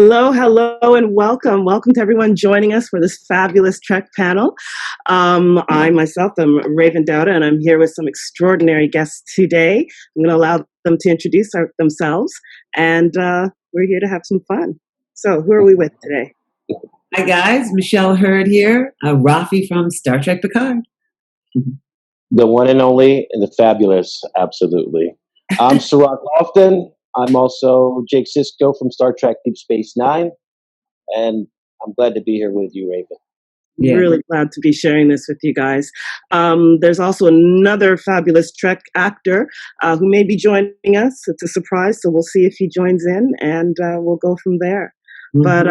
Hello, hello, and welcome. Welcome to everyone joining us for this fabulous Trek panel. I myself am Raven Dauda, and I'm here with some extraordinary guests today. I'm going to allow them to introduce themselves, and we're here to have some fun. So, who are we with today? Hi, guys. Michelle Hurd here. Rafi from Star Trek Picard. The one and only, and the fabulous, absolutely. I'm Cirroc Lofton. I'm also Jake Sisko from Star Trek Deep Space Nine, and I'm glad to be here with you, Raven. Yeah. Really glad to be sharing this with you guys. There's also another fabulous Trek actor who may be joining us. It's a surprise, so we'll see if he joins in, and we'll go from there. Mm-hmm. But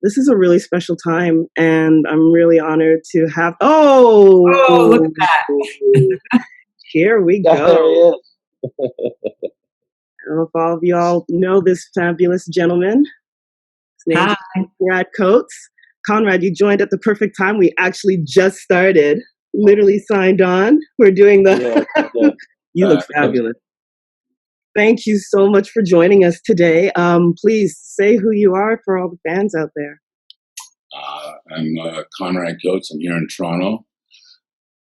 this is a really special time, and I'm really honored to have... Oh, look at that. Here we go. There he is. I don't know if all of y'all know this fabulous gentleman. His name is Conrad Coates. Conrad, you joined at the perfect time. We actually just started, literally signed on. We're doing the... Yeah. You look fabulous. Thank you so much for joining us today. Please say who you are for all the fans out there. I'm Conrad Coates. I'm here in Toronto.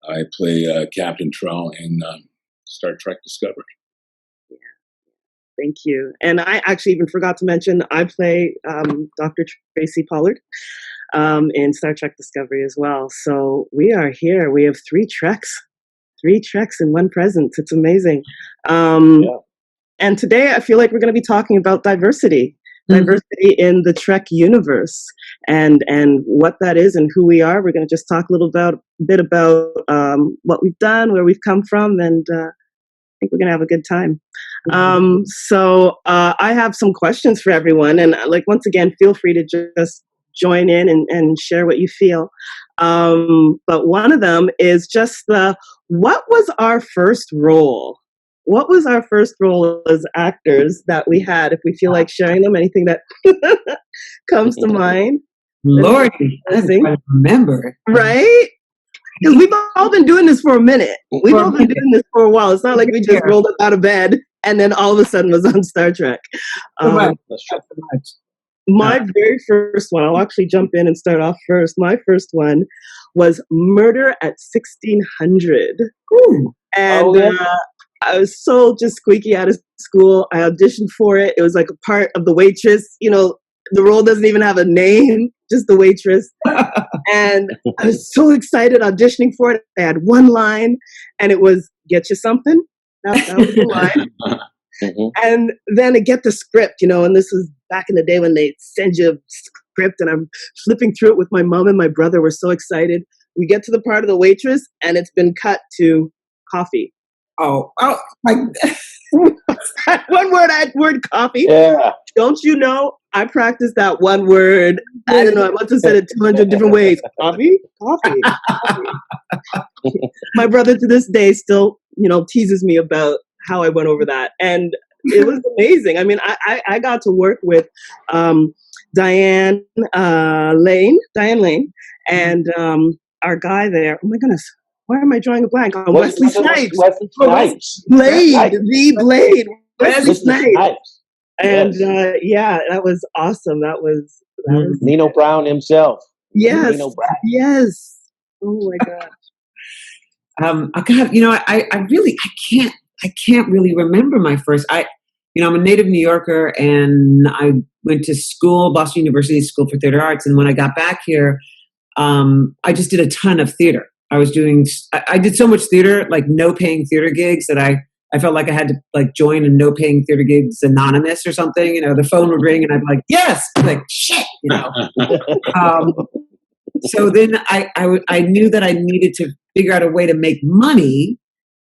I play Captain Trell in Star Trek Discovery. Thank you. And I actually even forgot to mention, I play Dr. Tracy Pollard in Star Trek Discovery as well. So we are here. We have three Treks in one presence. It's amazing. And today I feel like we're going to be talking about diversity in the Trek universe and what that is and who we are. We're going to just talk a little bit about what we've done, where we've come from, and I think we're going to have a good time. So I have some questions for everyone. And once again, feel free to just join in and share what you feel. But one of them is just what was our first role? What was our first role as actors that we had? If we feel like sharing them, anything that comes to mind? Lordy, I remember. Right? Because we've all been doing this for a minute. We've all been doing this for a while. It's not like we just rolled up out of bed and then all of a sudden was on Star Trek. My very first one, I'll actually jump in and start off first. My first one was Murder at 1600. Ooh. And I was so just squeaky out of school. I auditioned for it. It was like a part of The Waitress. You know, the role doesn't even have a name, just The Waitress. And I was so excited auditioning for it. I had one line, and it was, "Get you something?" That was the line. Mm-hmm. And then I get the script, and this was back in the day when they send you a script, and I'm flipping through it with my mom and my brother. We're so excited. We get to the part of The Waitress, and it's been cut to coffee. Oh, one word coffee. Yeah. Don't you know? I practiced that one word. I don't know. I must have said it 200 different ways. Coffee. My brother to this day still, teases me about how I went over that, and it was amazing. I mean, I got to work with Diane Lane, and our guy there. Oh my goodness. Why am I drawing a blank on Wesley Snipes? Wesley Snipes. The Blade. Wesley Snipes. And yes. That was awesome. That was Nino Brown himself. Yes. Nino Brown. Yes. Oh my gosh. I can't really remember my first. I'm a native New Yorker, and I went to school, Boston University School for Theater Arts. And when I got back here, I just did a ton of theater. I did so much theater, like no paying theater gigs, that I felt like I had to join a no paying theater gigs anonymous or something. The phone would ring and I'd be like, yes, I'm like, shit, So then I knew that I needed to figure out a way to make money.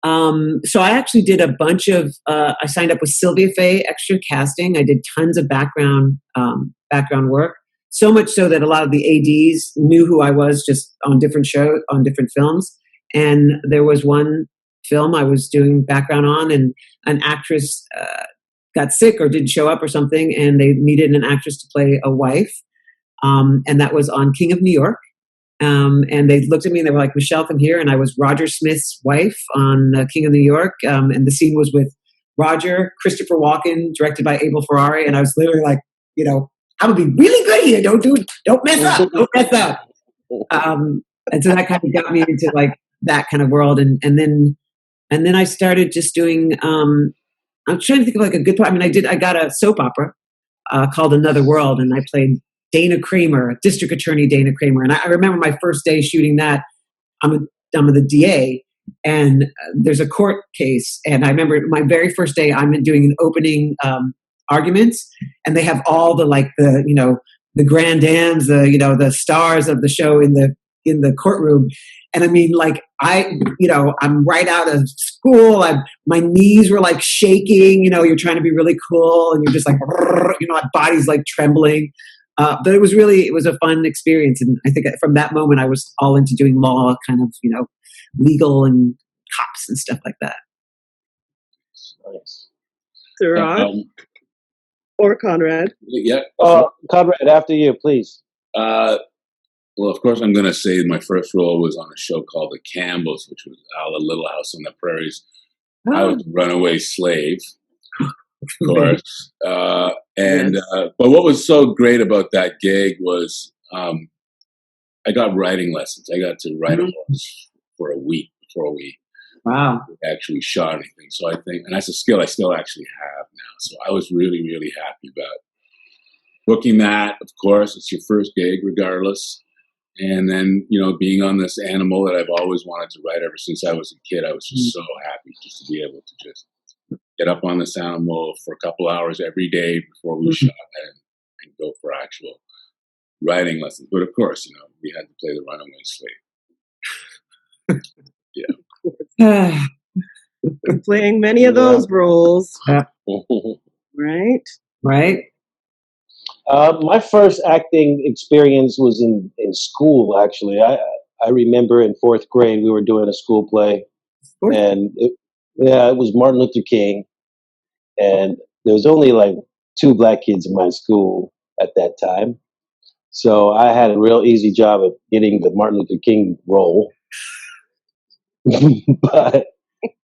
So I actually did a bunch of, I signed up with Sylvia Faye Extra Casting. I did tons of background work. So much so that a lot of the ADs knew who I was just on different shows, on different films. And there was one film I was doing background on, and an actress got sick or didn't show up or something, and they needed an actress to play a wife. And that was on King of New York. And they looked at me and they were like, "Michelle, come here." And I was Roger Smith's wife on King of New York. And the scene was with Roger, Christopher Walken, directed by Abel Ferrari. And I was literally like, I'm gonna be really good here. Don't mess up. Don't mess up. And so that kind of got me into like that kind of world. And then I started just doing, I'm trying to think of like a good part. I mean, I got a soap opera called Another World, and I played Dana Kramer, District Attorney Dana Kramer. And I remember my first day shooting that. I'm the DA, and there's a court case. And I remember my very first day, I'm doing an opening arguments, and they have all the the grand dams, the stars of the show in the courtroom. And I mean, like I'm right out of school. My knees were like shaking. You're trying to be really cool, and you're just like, my body's like trembling. But it was a fun experience, and I think from that moment I was all into doing law, kind of legal and cops and stuff like that. Nice. Cirroc or Conrad? Yeah. Conrad, after you, please. Well, of course, I'm going to say my first role was on a show called The Campbells, which was a Little House on the Prairies. Oh. I was a runaway slave, of course. But what was so great about that gig was I got writing lessons. I got to write a horse for a week before we actually shot anything. So I think, and that's a skill I still actually have now. So I was really, really happy about booking that. Of course, it's your first gig regardless. And then, being on this animal that I've always wanted to write ever since I was a kid, I was just so happy just to be able to just get up on this animal for a couple hours every day before we shot and go for actual writing lessons. But of course, we had to play the runaway slave. Yeah. Been playing many of those roles. Right? Right. My first acting experience was in school, actually. I remember in 4th grade, we were doing a school play. And it was Martin Luther King. And there was only like 2 black kids in my school at that time. So I had a real easy job of getting the Martin Luther King role. But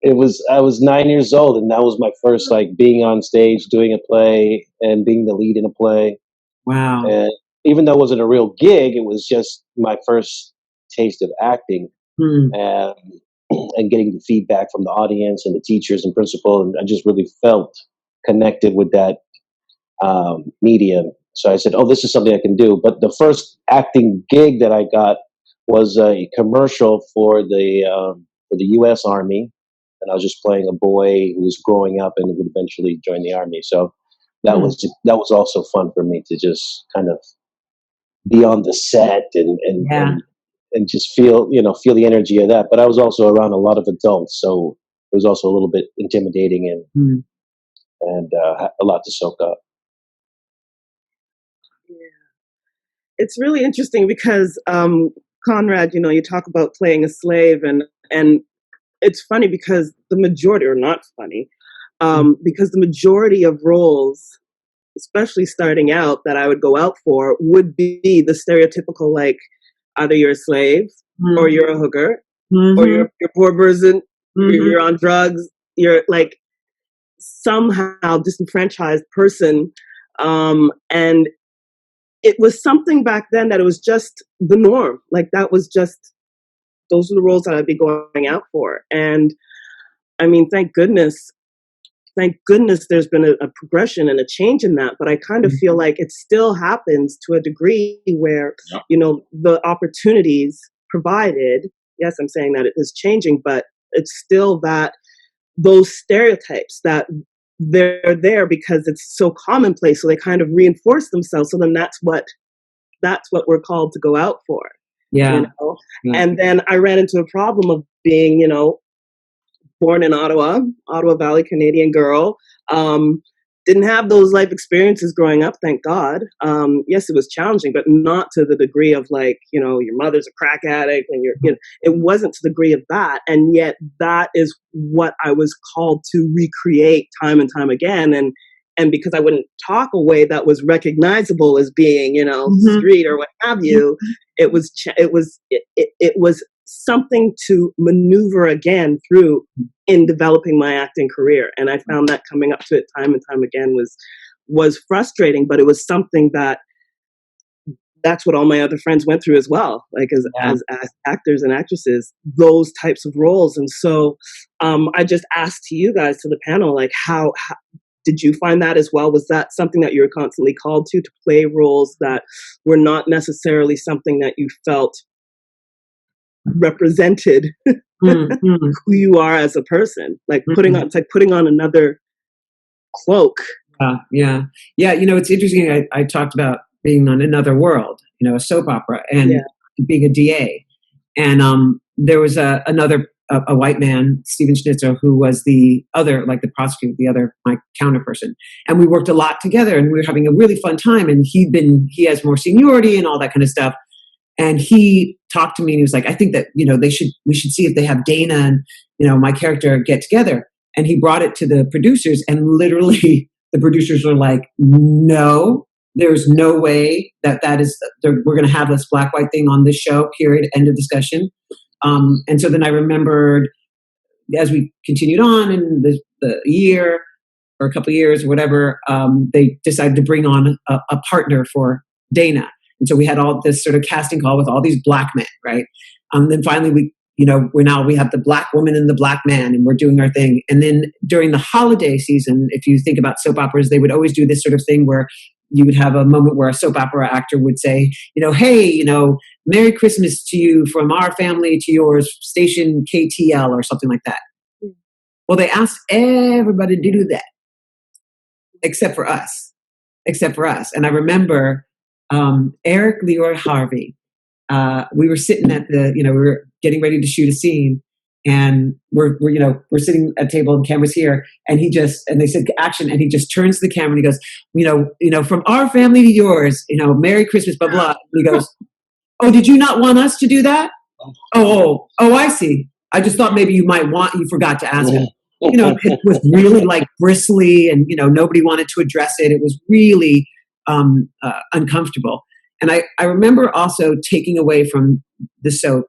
I was 9 years old, and that was my first like being on stage, doing a play and being the lead in a play. Wow. And even though it wasn't a real gig, it was just my first taste of acting and getting the feedback from the audience and the teachers and principal. And I just really felt connected with that medium. So I said, this is something I can do. But the first acting gig that I got was a commercial for the U.S. Army. And I was just playing a boy who was growing up and would eventually join the Army. So that was also fun for me to just kind of be on the set and just feel the energy of that. But I was also around a lot of adults, so it was also a little bit intimidating and a lot to soak up. Yeah, it's really interesting because Conrad, you talk about playing a slave, and it's funny because the majority, or not funny, because the majority of roles, especially starting out, that I would go out for would be the stereotypical, like, either you're a slave or you're a hooker or you're a poor person, you're on drugs, you're like somehow disenfranchised person. And it was something back then that it was just the norm. Like that was just, those are the roles that I'd be going out for. And I mean, thank goodness there's been a progression and a change in that. But I kind of feel like it still happens to a degree where, the opportunities provided, yes, I'm saying that it is changing, but it's still that those stereotypes that they're there because it's so commonplace. So they kind of reinforce themselves. So then that's what we're called to go out for. Yeah. And then I ran into a problem of being, born in Ottawa Valley, Canadian girl. Didn't have those life experiences growing up, thank God. Yes, it was challenging, but not to the degree of like, your mother's a crack addict and it wasn't to the degree of that. And yet that is what I was called to recreate time and time again. And because I wouldn't talk a way that was recognizable as being, street or what have you, it was something to maneuver again through in developing my acting career. And I found that coming up to it time and time again was frustrating, but it was something that that's what all my other friends went through as well, like as actors and actresses, those types of roles. And so I just asked to you guys, to the panel, like how did you find that as well? Was that something that you were constantly called to play roles that were not necessarily something that you felt represented who you are as a person? Like putting on, it's like putting on another cloak. Yeah. It's interesting. I talked about being on Another World, a soap opera, and being a DA. And there was another white man, Stephen Schnitzer, who was the other, like the prosecutor, my counter person. And we worked a lot together, and we were having a really fun time. And he has more seniority and all that kind of stuff. And he talked to me and he was like, I think that, we should see if they have Dana and, my character get together. And he brought it to the producers, and literally the producers were like, no, there's no way that is, we're going to have this black-white thing on this show, period, end of discussion. And so then I remembered, as we continued on in the year or a couple of years or whatever, they decided to bring on a partner for Dana. And so we had all this sort of casting call with all these black men, right? Then finally we have the black woman and the black man, and we're doing our thing. And then during the holiday season, if you think about soap operas, they would always do this sort of thing where you would have a moment where a soap opera actor would say, hey, Merry Christmas to you from our family to yours, station KTL or something like that. Well, they asked everybody to do that, except for us. And I remember Eric Leroy Harvey. We were sitting at we were getting ready to shoot a scene, and we're sitting at a table and cameras here, and they said action, and he just turns to the camera and he goes, from our family to yours, Merry Christmas, blah, blah. And he goes, oh, did you not want us to do that? Oh, I see. I just thought maybe you forgot to ask him. It was really like bristly, and, nobody wanted to address it. It was really uncomfortable. And I remember also taking away from the soap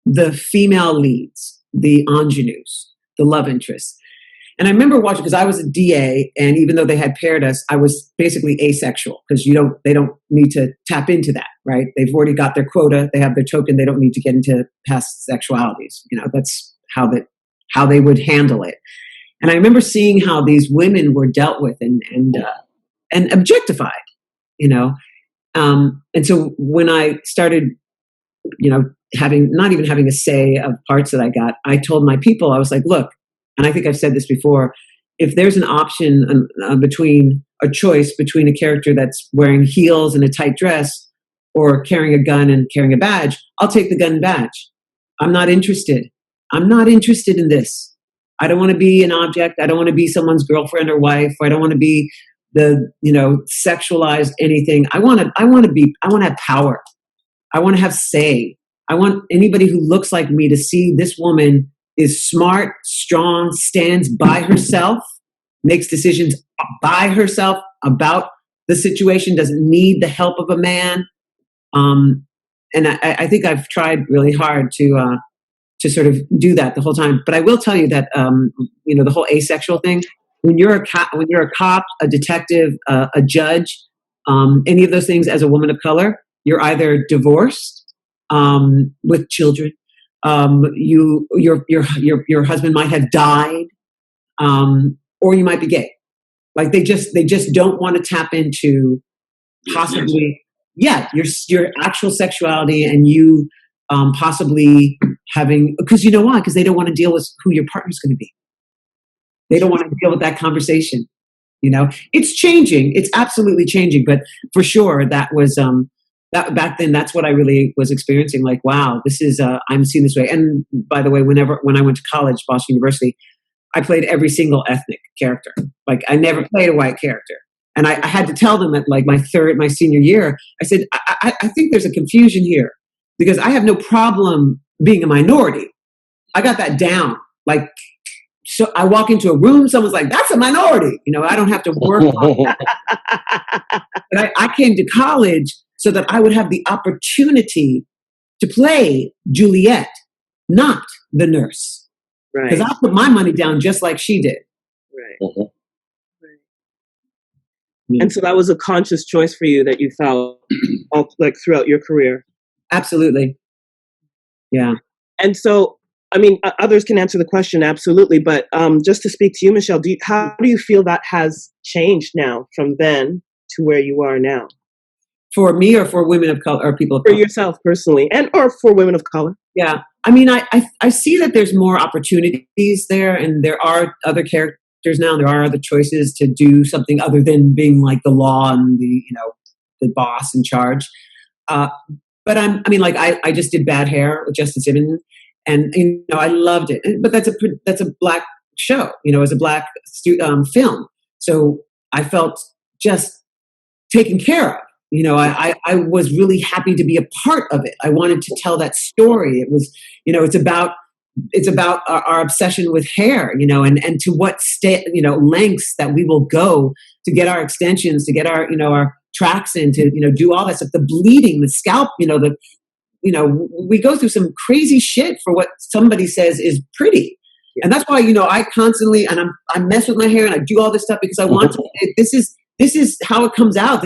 the female leads, the ingenues, the love interests. And I remember watching, because I was a DA, and even though they had paired us, I was basically asexual, because they don't need to tap into that, right? They've already got their quota, they have their token, they don't need to get into past sexualities. That's how they would handle it. And I remember seeing how these women were dealt with and objectified. And so when I started, not even having a say of parts that I got, I told my people, I was like, look, and I think I've said this before, if there's an option between a character that's wearing heels and a tight dress, or carrying a gun and carrying a badge, I'll take the gun and badge. I'm not interested. I'm not interested in this. I don't want to be an object. I don't want to be someone's girlfriend or wife. I don't want to be sexualized anything. I want to have power. I want to have say. I want anybody who looks like me to see this woman is smart, strong, stands by herself, makes decisions by herself about the situation, doesn't need the help of a man. And I think I've tried really hard to sort of do that the whole time. But I will tell you that the whole asexual thing, when you're a cop, a detective, a judge, any of those things as a woman of color, you're either divorced with children, your husband might have died, or you might be gay. Like they just don't want to tap into possibly your actual sexuality, and you possibly having, because you know why? Because they don't want to deal with who your partner's going to be. They don't want to deal with that conversation. It's changing. It's absolutely changing. But for sure, that was that back then. That's what I really was experiencing. Like, wow, this is I'm seeing this way. And by the way, when I went to college, Boston University, I played every single ethnic character. Like, I never played a white character. And I had to tell them at like my senior year, I said, I think there's a confusion here, because I have no problem being a minority. I got that down. Like, so I walk into a room, someone's like, that's a minority. I don't have to work on that. But I came to college so that I would have the opportunity to play Juliet, not the nurse. Right. Because I put my money down just like she did. Right. Mm-hmm. And so that was a conscious choice for you that you felt all, like throughout your career. Absolutely. Yeah. And so, I mean, others can answer the question, absolutely. But just to speak to you, Michelle, how do you feel that has changed now from then to where you are now? For me, or for women of color, or people of for color? yourself personally, and or for women of color? Yeah. I mean, I see that there's more opportunities there, and there are other characters now. There are other choices to do something other than being like the law and the boss in charge. But I just did Bad Hair with Justin Simmons, and I loved it. But that's a black show, as a black film. So I felt just taken care of. I was really happy to be a part of it. I wanted to tell that story. It was, it's about our obsession with hair, and to what lengths that we will go to get our extensions, to get our tracks in, to, do all that stuff, the bleeding, the scalp, we go through some crazy shit for what somebody says is pretty. And that's why, I constantly, and I mess with my hair and I do all this stuff because I want to, this is how it comes out.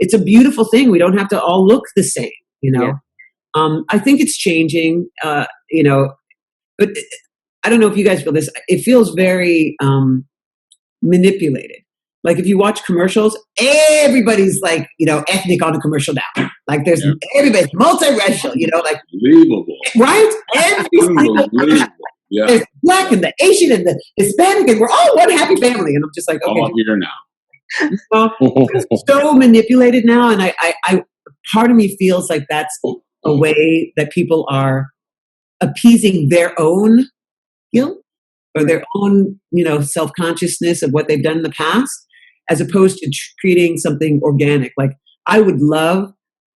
It's a beautiful thing. We don't have to all look the same, Yeah. I think it's changing, but I don't know if you guys feel this. It feels very manipulated. Like if you watch commercials, everybody's like, ethnic on the commercial now. Like there's everybody's multiracial, like Unbelievable. right? Unbelievable. Yeah. There's black and the Asian and the Hispanic, and we're all one happy family. And I'm just like, okay, All here now. well, it's so manipulated now, and I part of me feels like that's a way that people are appeasing their own guilt or their own, self-consciousness of what they've done in the past, as opposed to creating something organic. Like I would love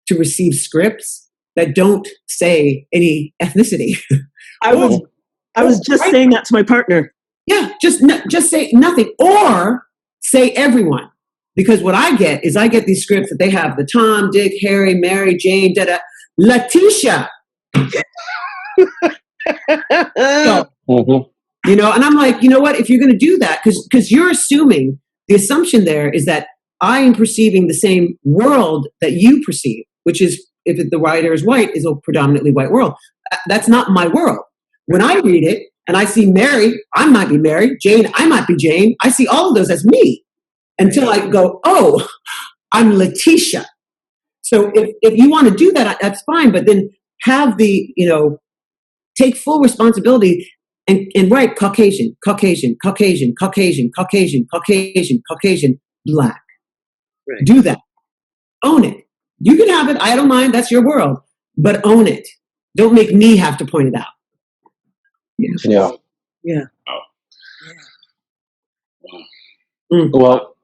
to receive scripts that don't say any ethnicity. I was just saying that to my partner. Yeah, just say nothing, or say everyone. Because what I get these scripts that they have the Tom, Dick, Harry, Mary, Jane, Letitia. So, and I'm like, you know what? If you're going to do that, because you're assuming, the assumption there is that I am perceiving the same world that you perceive, which is, if the writer is white, is a predominantly white world. That's not my world. When I read it and I see Mary, I might be Mary. Jane, I might be Jane. I see all of those as me until I go, oh, I'm Letitia. So if you want to do that, that's fine. But then have the, take full responsibility and write Caucasian, Caucasian, Caucasian, Caucasian, Caucasian, Caucasian, Caucasian, black. Right. Do that. Own it. You can have it. I don't mind. That's your world. But own it. Don't make me have to point it out. Yeah. Oh. Wow. Well,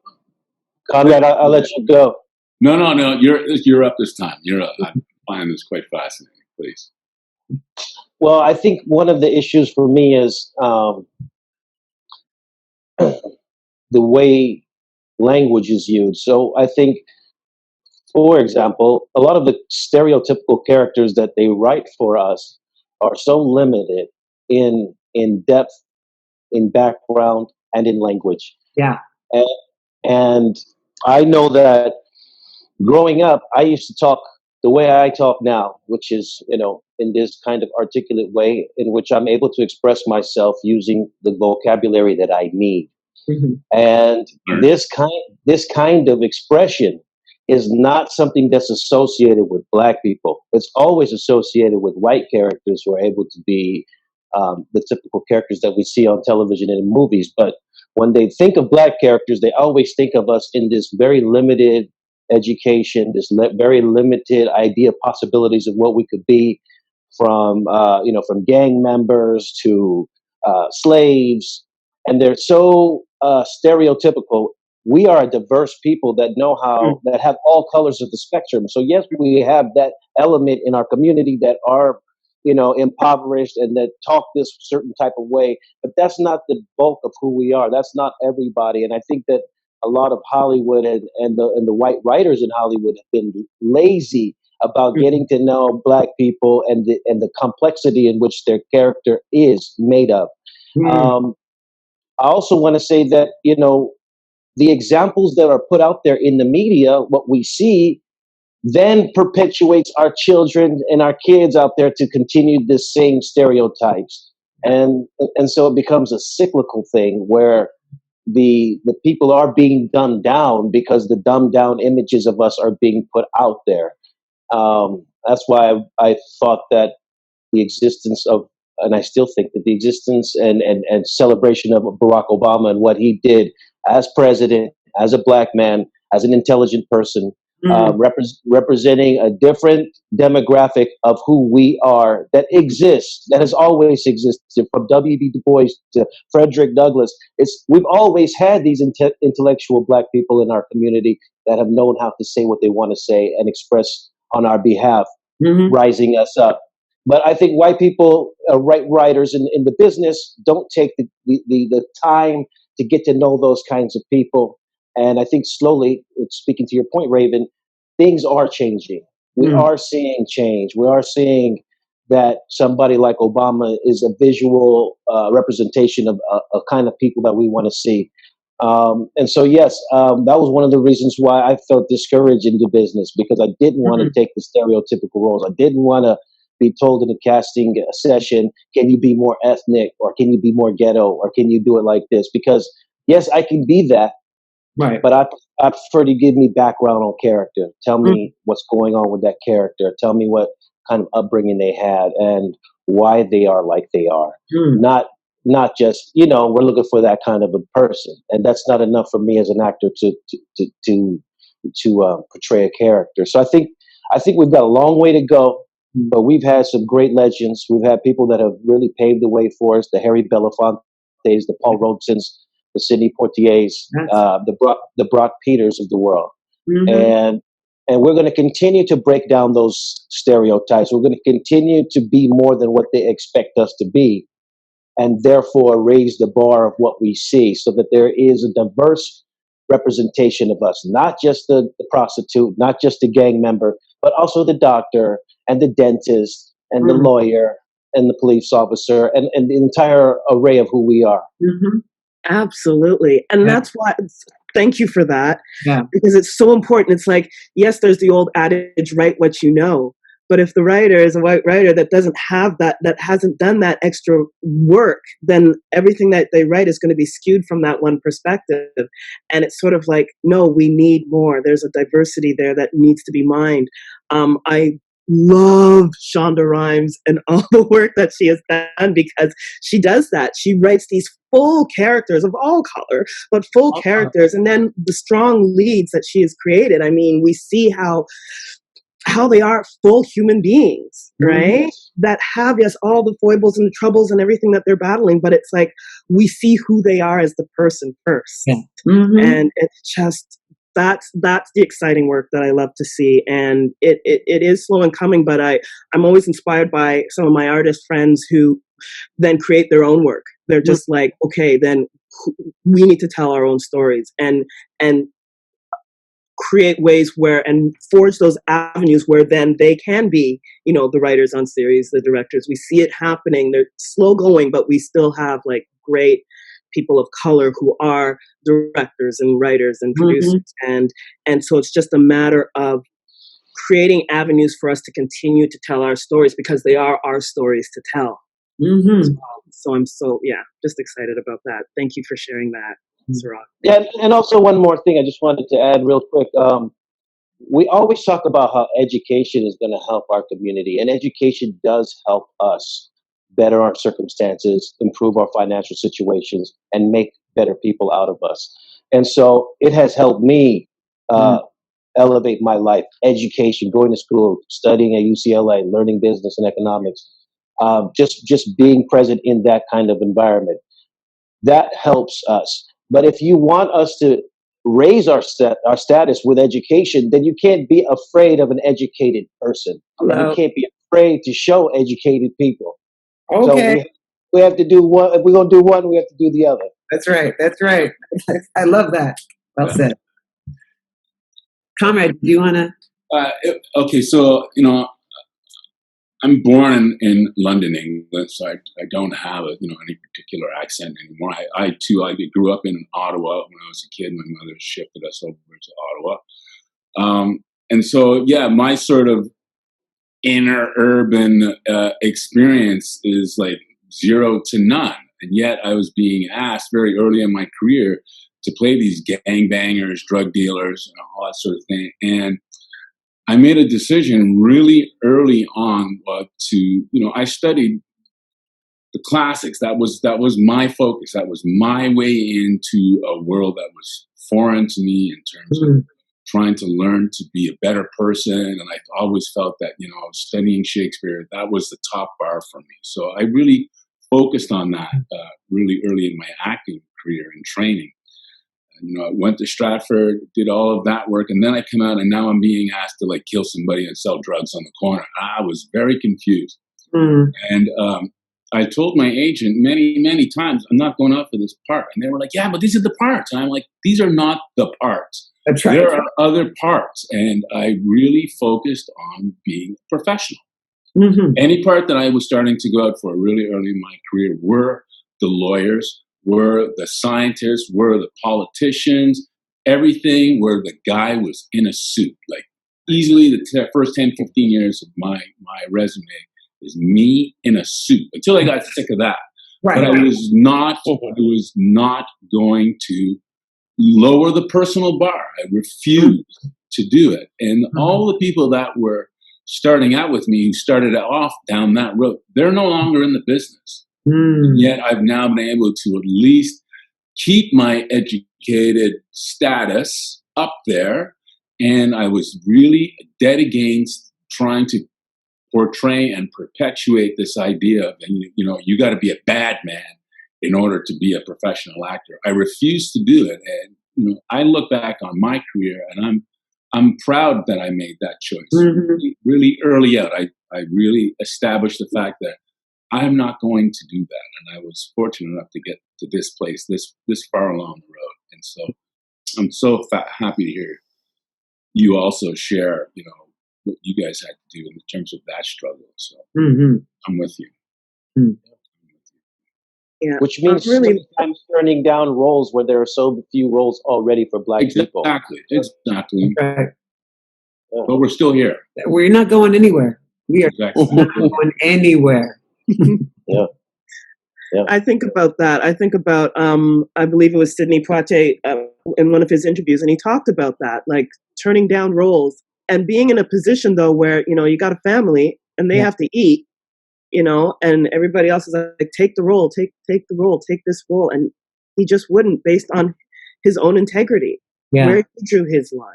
Conrad, I'll let you go. No. You're up this time. You're up. I find this quite fascinating. Please. Well, I think one of the issues for me is the way language is used. So I think, for example, a lot of the stereotypical characters that they write for us are so limited in depth, in background, and in language. Yeah. And I know that growing up, I used to talk the way I talk now, which is, in this kind of articulate way in which I'm able to express myself using the vocabulary that I need. Mm-hmm. And this kind of expression is not something that's associated with Black people. It's always associated with white characters who are able to be the typical characters that we see on television and in movies. But when they think of Black characters, they always think of us in this very limited education, this very limited idea of possibilities of what we could be, from gang members to slaves, and they're so stereotypical. We are a diverse people that know how, that have all colors of the spectrum. So yes, we have that element in our community that are, impoverished and that talk this certain type of way, but that's not the bulk of who we are. That's not everybody. And I think that a lot of Hollywood and the white writers in Hollywood have been lazy about getting to know Black people and the complexity in which their character is made of. I also want to say that, the examples that are put out there in the media, what we see, then perpetuates our children and our kids out there to continue this same stereotypes. And so it becomes a cyclical thing where the people are being dumbed down because the dumbed down images of us are being put out there. That's why I thought that the existence of, and I still think that the existence and celebration of Barack Obama and what he did as president, as a black man, as an intelligent person, representing a different demographic of who we are that exists, that has always existed, from W.B. Du Bois to Frederick Douglass. We've always had these intellectual black people in our community that have known how to say what they want to say and express on our behalf, rising us up. But I think white people, writers in the business, don't take the time to get to know those kinds of people. And I think slowly, speaking to your point, Raven, things are changing. We are seeing change. We are seeing that somebody like Obama is a visual representation of a kind of people that we want to see. And so, yes, that was one of the reasons why I felt discouraged into business, because I didn't want to take the stereotypical roles. I didn't want to be told in a casting session, can you be more ethnic, or can you be more ghetto, or can you do it like this? Because yes, I can be that, right? But I prefer to give me background on character. Tell me what's going on with that character. Tell me what kind of upbringing they had and why they are like they are. Not just, we're looking for that kind of a person, and that's not enough for me as an actor to portray a character. So I think we've got a long way to go. But we've had some great legends. We've had people that have really paved the way for us: the Harry Belafontes, the Paul Rodesons, the Sidney Poitiers, the Brock Peters of the world. And we're going to continue to break down those stereotypes. We're going to continue to be more than what they expect us to be, and therefore raise the bar of what we see, so that there is a diverse representation of us, not just the prostitute, not just the gang member, but also the doctor and the dentist and the lawyer and the police officer and the entire array of who we are. Absolutely. And that's why, thank you for that, because it's so important. It's like, yes, there's the old adage, write what you know. But if the writer is a white writer that doesn't have that hasn't done that extra work, then everything that they write is going to be skewed from that one perspective. And it's sort of like, no, we need more. There's a diversity there that needs to be mined. I love Shonda Rhimes and all the work that she has done, because she does that. She writes these full characters of all color, but full characters. And then the strong leads that she has created. I mean, we see how they are full human beings, right? That have, yes, all the foibles and the troubles and everything that they're battling, but it's like, we see who they are as the person first. And it's just, that's the exciting work that I love to see. And it is slow in coming, but I'm always inspired by some of my artist friends who then create their own work. They're just like, okay, then we need to tell our own stories and create ways and forge those avenues where then they can be, the writers on series, the directors. We see it happening. They're slow going, but we still have like great people of color who are directors and writers and producers. And so it's just a matter of creating avenues for us to continue to tell our stories, because they are our stories to tell. So I'm just excited about that. Thank you for sharing that, Cirroc. Yeah, and also one more thing I just wanted to add real quick. We always talk about how education is going to help our community, and education does help us better our circumstances, improve our financial situations, and make better people out of us. And so it has helped me elevate my life. Education, going to school, studying at UCLA, learning business and economics, just being present in that kind of environment. That helps us. But if you want us to raise our status with education, then you can't be afraid of an educated person. You can't be afraid to show educated people. So we have to do one. If we're going to do one, we have to do the other. That's right. I love that. Well said. Conrad, do you want to? Okay, so, I'm born in London, England, so I don't have any particular accent anymore. I too grew up in Ottawa when I was a kid. My mother shifted us over to Ottawa, and so my sort of inner urban experience is like 0 to none. And yet I was being asked very early in my career to play these gangbangers, drug dealers, and all that sort of thing. And I made a decision really early on I studied the classics. That was my focus. That was my way into a world that was foreign to me in terms of trying to learn to be a better person. And I always felt that, studying Shakespeare, that was the top bar for me. So I really focused on that really early in my acting career and training. And, I went to Stratford, did all of that work, and then I come out and now I'm being asked to like kill somebody and sell drugs on the corner. I was very confused. And I told my agent many, many times, I'm not going out for this part. And they were like, yeah, but these are the parts. And I'm like, these are not the parts. That's right. There are other parts. And I really focused on being professional. Any part that I was starting to go out for really early in my career were the lawyers, were the scientists, were the politicians, everything where the guy was in a suit. Like easily the first 10, 15 years of my resume is me in a suit until I got sick of that. Right. But I was not going to lower the personal bar. I refused to do it. And all the people that were starting out with me, who started off down that road, they're no longer in the business. Yet I've now been able to at least keep my educated status up there. And I was really dead against trying to portray and perpetuate this idea of, you got to be a bad man in order to be a professional actor. I refused to do it. And, I look back on my career and I'm proud that I made that choice. Really early out, I really established the fact that I'm not going to do that. And I was fortunate enough to get to this place, this far along the road. And so I'm so happy to hear you also share, what you guys had to do in terms of that struggle. So I'm with you. Yeah. Which means really sometimes turning down roles where there are so few roles already for Black people. Exactly. Right. Yeah. But we're still here. We're not going anywhere. We are not going anywhere. Yeah. I think about that. I think about, I believe it was Sidney Poitier in one of his interviews, and he talked about that, like turning down roles and being in a position, though, where, you got a family and they have to eat, and everybody else is like, take the role, take the role, take this role. And he just wouldn't, based on his own integrity, where he drew his line.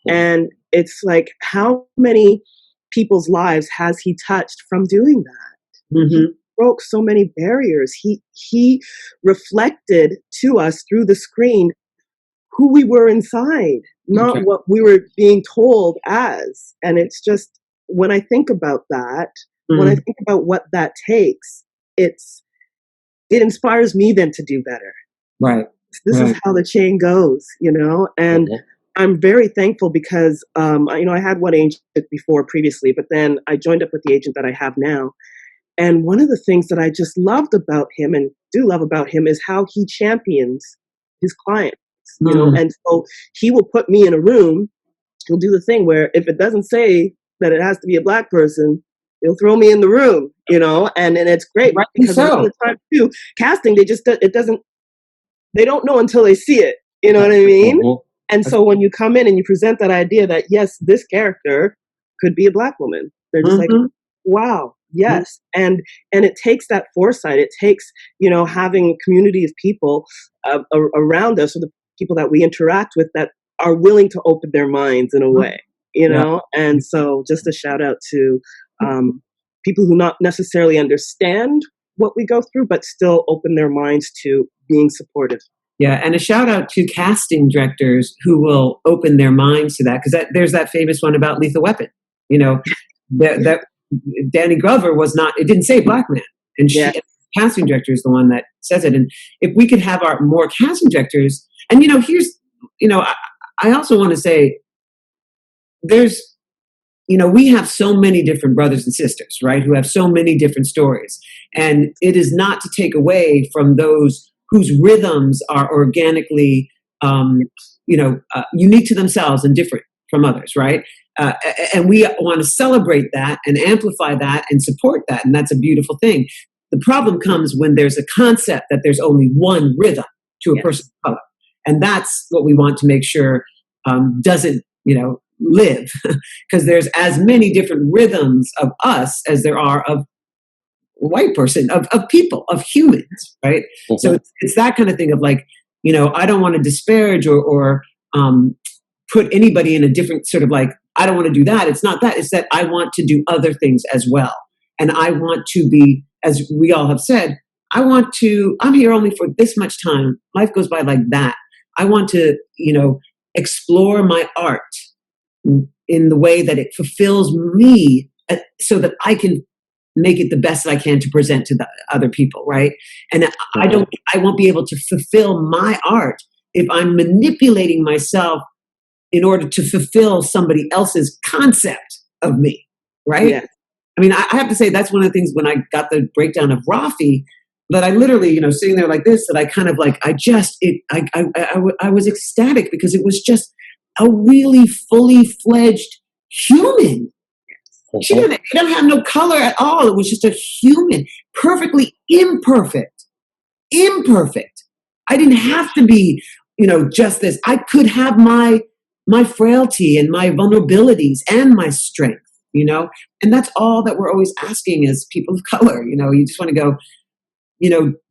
And it's like, how many people's lives has he touched from doing that? He broke so many barriers. He reflected to us through the screen who we were inside, not what we were being told as. And it's just, when I think about that, when I think about what that takes, it inspires me then to do better. Right. This is how the chain goes, and I'm very thankful because, I had one agent before previously, but then I joined up with the agent that I have now. And one of the things that I just loved about him and do love about him is how he champions his clients, and so he will put me in a room. He'll do the thing where if it doesn't say that it has to be a Black person, he'll throw me in the room, and it's great because a lot of the time too, casting, they don't know until they see it. You know what I mean? And so when you come in and you present that idea that, yes, this character could be a Black woman, they're just like, wow, yes. And it takes that foresight. It takes, having a community of people around us, or the people that we interact with, that are willing to open their minds in a way, And so just a shout out to people who not necessarily understand what we go through, but still open their minds to being supportive. Yeah, and a shout out to casting directors who will open their minds to that, because there's that famous one about Lethal Weapon. That Danny Glover it didn't say Black man, and casting director is the one that says it. And if we could have our more casting directors, and I also want to say there's we have so many different brothers and sisters, right, who have so many different stories. And it is not to take away from those whose rhythms are organically, unique to themselves and different from others, right? And we want to celebrate that and amplify that and support that. And that's a beautiful thing. The problem comes when there's a concept that there's only one rhythm to a person of color. And that's what we want to make sure doesn't, live, because there's as many different rhythms of us as there are of white person, of people, of humans, right? Mm-hmm. So it's that kind of thing of like, I don't want to disparage or put anybody in a different sort of like, I don't want to do that. It's not that. It's that I want to do other things as well. And I want to be, as we all have said, I'm here only for this much time. Life goes by like that. I want to, explore my art in the way that it fulfills me so that I can make it the best that I can to present to the other people, right? And I won't be able to fulfill my art if I'm manipulating myself in order to fulfill somebody else's concept of me, right? Yeah. I mean, I have to say that's one of the things when I got the breakdown of Rafi, that I literally, sitting there like this, that I kind of like, I was ecstatic because it was just a really fully fledged human. She didn't have no color at all. It was just a human, perfectly imperfect. I didn't have to be, just this. I could have my frailty and my vulnerabilities and my strength, and that's all that we're always asking as people of color. You just want to go,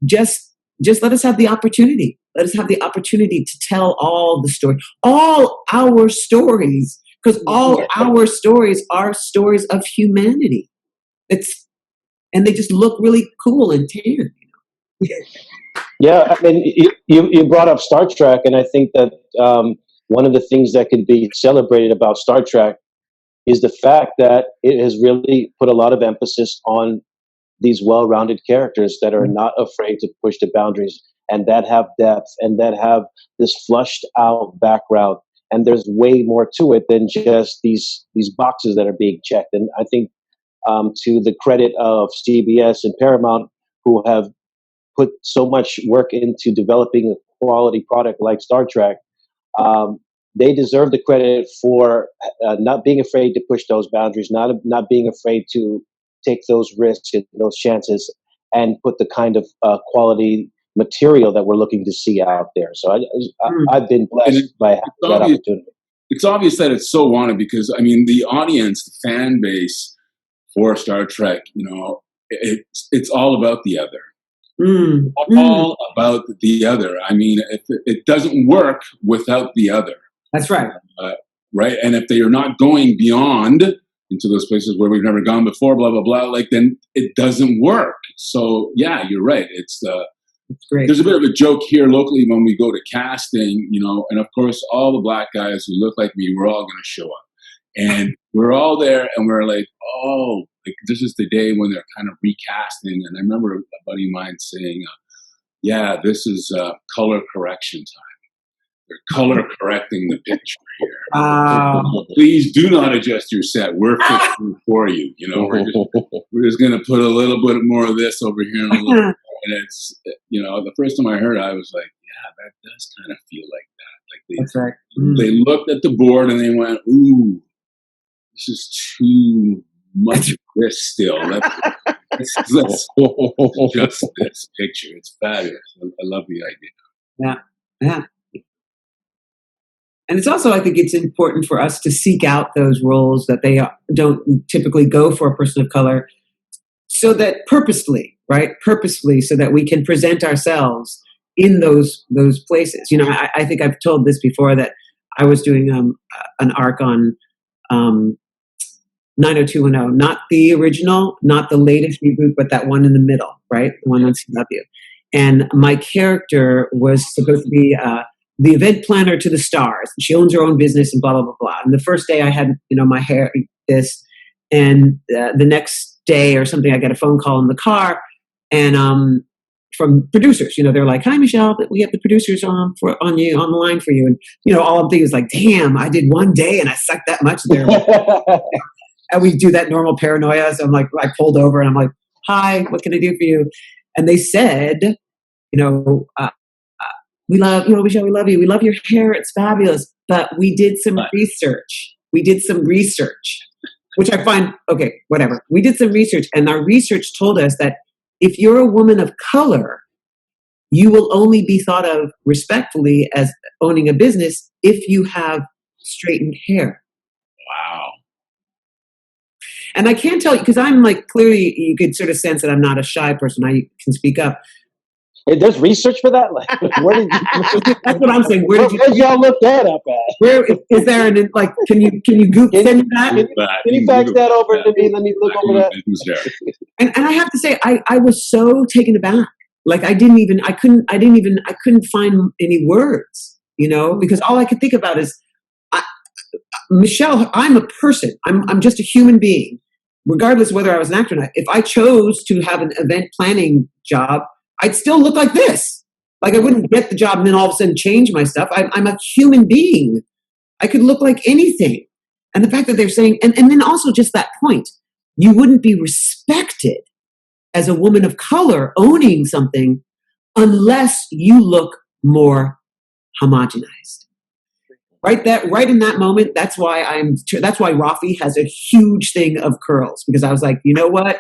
just let us have the opportunity. Let us have the opportunity to tell all the stories, all our stories, because all our stories are stories of humanity. And they just look really cool and tan. Yeah, I mean, you brought up Star Trek, and I think that one of the things that could be celebrated about Star Trek is the fact that it has really put a lot of emphasis on these well-rounded characters that are not afraid to push the boundaries and that have depth and that have this flushed out background. And there's way more to it than just these boxes that are being checked. And I think to the credit of CBS and Paramount, who have put so much work into developing a quality product like Star Trek, they deserve the credit for not being afraid to push those boundaries, not being afraid to take those risks and those chances and put the kind of quality material that we're looking to see out there. So I've been blessed by that opportunity. It's obvious that it's so wanted because, I mean, the audience, the fan base for Star Trek, it's all about the other. All about the other. I mean, it doesn't work without the other. That's right. Right? And if they are not going beyond into those places where we've never gone before, blah, blah, blah, then it doesn't work. So, yeah, you're right. It's great. There's a bit of a joke here locally when we go to casting, and of course, all the black guys who look like me, we're all going to show up. And we're all there, and we're like, oh, this is the day when they're kind of recasting. And I remember a buddy of mine saying, yeah, this is color correction time. They're color correcting the picture here. Please do not adjust your set. We're fixing for you. We're just going to put a little bit more of this over here. And it's, the first time I heard it, I was like, yeah, that does kind of feel like that. That's right. They looked at the board and they went, ooh, this is too much of this still. Let's adjust this picture. It's fabulous. I love the idea. Yeah. And it's also, I think it's important for us to seek out those roles that they don't typically go for a person of color, so that purposefully, so that we can present ourselves in those places. I think I've told this before, that I was doing an arc on 90210, not the original, not the latest reboot, but that one in the middle, right? The one on CW. And my character was supposed to be the event planner to the stars. She owns her own business and blah, blah, blah, blah. And the first day I had, my hair, this, and the next day or something, I got a phone call in the car, and from producers, they're like, "Hi, Michelle, we have the producers on the line for you." And, all I'm thinking is like, damn, I did one day and I sucked that much there. And we do that normal paranoia. So I'm like, I pulled over and I'm like, hi, what can I do for you? And they said, we love, Michelle, we love you. We love your hair. It's fabulous. But we did some research. Which I find, okay, whatever. We did some research, and our research told us that if you're a woman of color, you will only be thought of respectfully as owning a business if you have straightened hair. Wow. And I can't tell you, because I'm like, clearly you could sort of sense that I'm not a shy person. I can speak up. There's research for that? Like, where did you, that's what I'm saying. Where did y'all look that up at? Where is there an, like, can you Google send me that? Can you fax that over to me? Let me look over that. And I have to say, I was so taken aback. Like I couldn't find any words, because all I could think about is, Michelle, I'm a person. I'm just a human being, regardless of whether I was an actor or not. If I chose to have an event planning job, I'd still look like this. Like I wouldn't get the job and then all of a sudden change my stuff. I'm a human being. I could look like anything. And the fact that they're saying, and then also just that point, you wouldn't be respected as a woman of color owning something unless you look more homogenized. Right in that moment, that's why Rafi has a huge thing of curls, because I was like, you know what?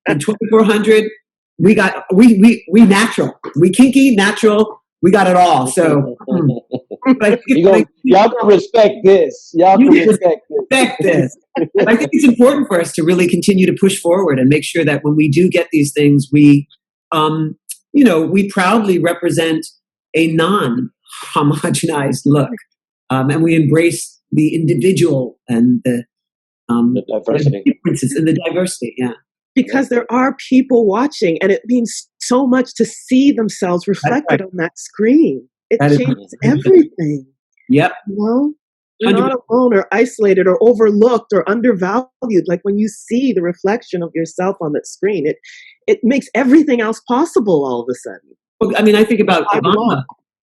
In 2400, we natural, we kinky, natural, we got it all. So y'all can respect this. Y'all can respect this. I think it's important for us to really continue to push forward and make sure that when we do get these things, we proudly represent a non-homogenized look, and we embrace the individual and the diversity, the differences and the diversity. Yeah. Because there are people watching, and it means so much to see themselves reflected on that screen. It changes everything. Yep. You're not alone or isolated or overlooked or undervalued. Like when you see the reflection of yourself on that screen, it makes everything else possible all of a sudden. Well, I mean, I think about Obama.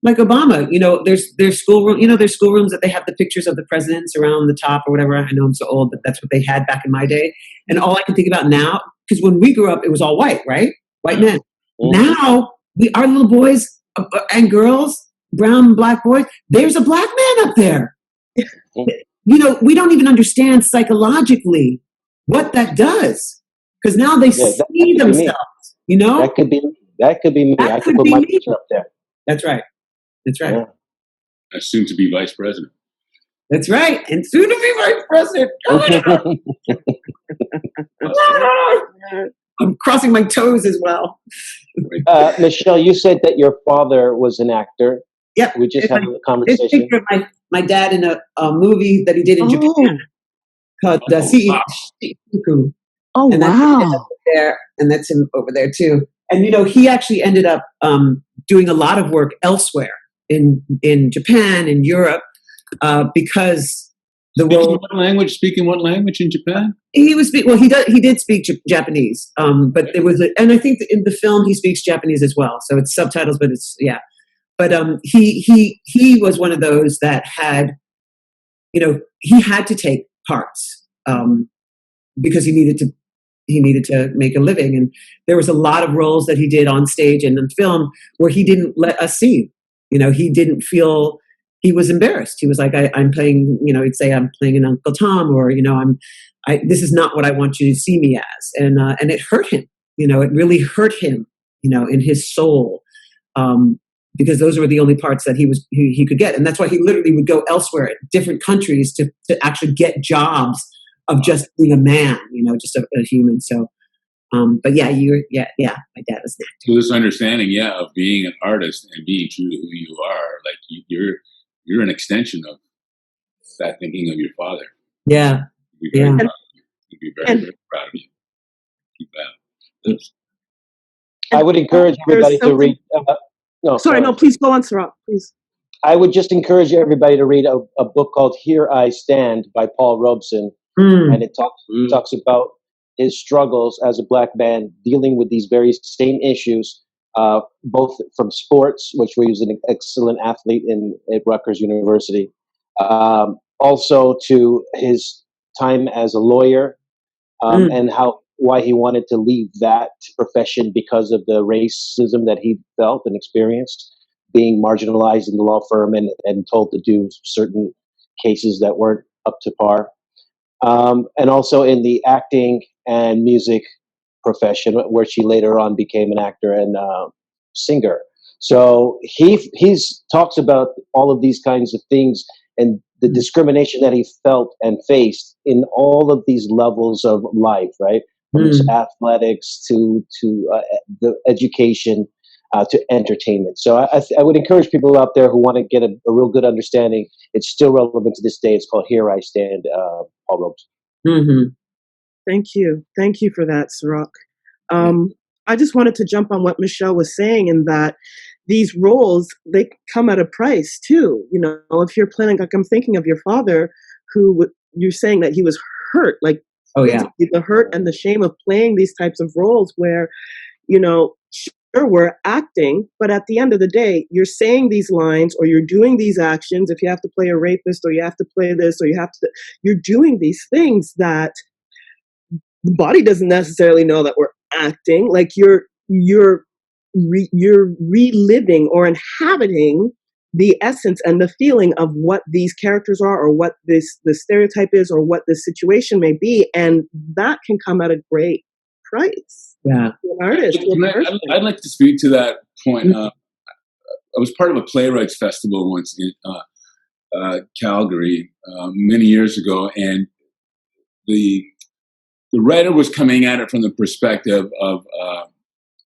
Like Obama, there's schoolroom, there's schoolrooms that they have the pictures of the presidents around the top or whatever. I know I'm so old, but that's what they had back in my day. And all I can think about now, because when we grew up, it was all white, right? White men. Mm-hmm. Now, our little boys and girls, brown and black boys, there's a black man up there. We don't even understand psychologically what that does, because now they see themselves. That could be me. I could put my picture up there. That's right. Yeah. And soon to be vice president. That's right. And soon to be vice president. I'm crossing my toes as well. Michelle, you said that your father was an actor. Yeah. We just had a conversation. This picture of my dad in a movie that he did in Japan called Cirroc. Oh, and wow. That's him over there too. And, he actually ended up doing a lot of work elsewhere in Japan, in Europe, because Speaking what language in Japan? He did speak Japanese, but there was and I think in the film he speaks Japanese as well. So it's subtitles, but it's, yeah. But he was one of those that had, he had to take parts because he needed to make a living. And there was a lot of roles that he did on stage and in film where he didn't let us see. He didn't feel, he was embarrassed. He was like, I'm playing, he'd say, I'm playing an Uncle Tom, or, this is not what I want you to see me as. And it hurt him, it really hurt him, in his soul. Because those were the only parts that he could get. And that's why he literally would go elsewhere, different countries to actually get jobs of just being a man, just a human. So, but yeah, my dad was an actor. So this understanding, of being an artist and being true to who you are, like you're an extension of that thinking of your father. Yeah. You'd be very very proud of you. Keep that. I would encourage everybody to read. Please go on, Cirroc, please. I would just encourage everybody to read a book called Here I Stand by Paul Robeson. And it talks about his struggles as a black man dealing with these very same issues, both from sports, which he was an excellent athlete at Rutgers University, also to his time as a lawyer and why he wanted to leave that profession because of the racism that he felt and experienced, being marginalized in the law firm and told to do certain cases that weren't up to par. And also in the acting and music profession, where she later on became an actor and singer. So he's talks about all of these kinds of things and the discrimination that he felt and faced in all of these levels of life, right? From athletics to the education to entertainment. So I would encourage people out there who want to get a real good understanding. It's still relevant to this day. It's called Here I Stand, Paul Robes. Mm-hmm. Thank you. Thank you for that, Cirroc. I just wanted to jump on what Michelle was saying, in that these roles, they come at a price too. You know, if you're planning, like I'm thinking of your father, who you're saying that he was hurt, like the hurt and the shame of playing these types of roles where, you know, sure, we're acting, but at the end of the day, you're saying these lines or you're doing these actions. If you have to play a rapist or you have to play this or you're doing these things that the body doesn't necessarily know that we're acting. Like you're reliving or inhabiting the essence and the feeling of what these characters are, or what the stereotype is, or what the situation may be, and that can come at a great price. Yeah, to an artist. I'd like to speak to that point. I was part of a playwrights festival once in Calgary many years ago, and the writer was coming at it from the perspective of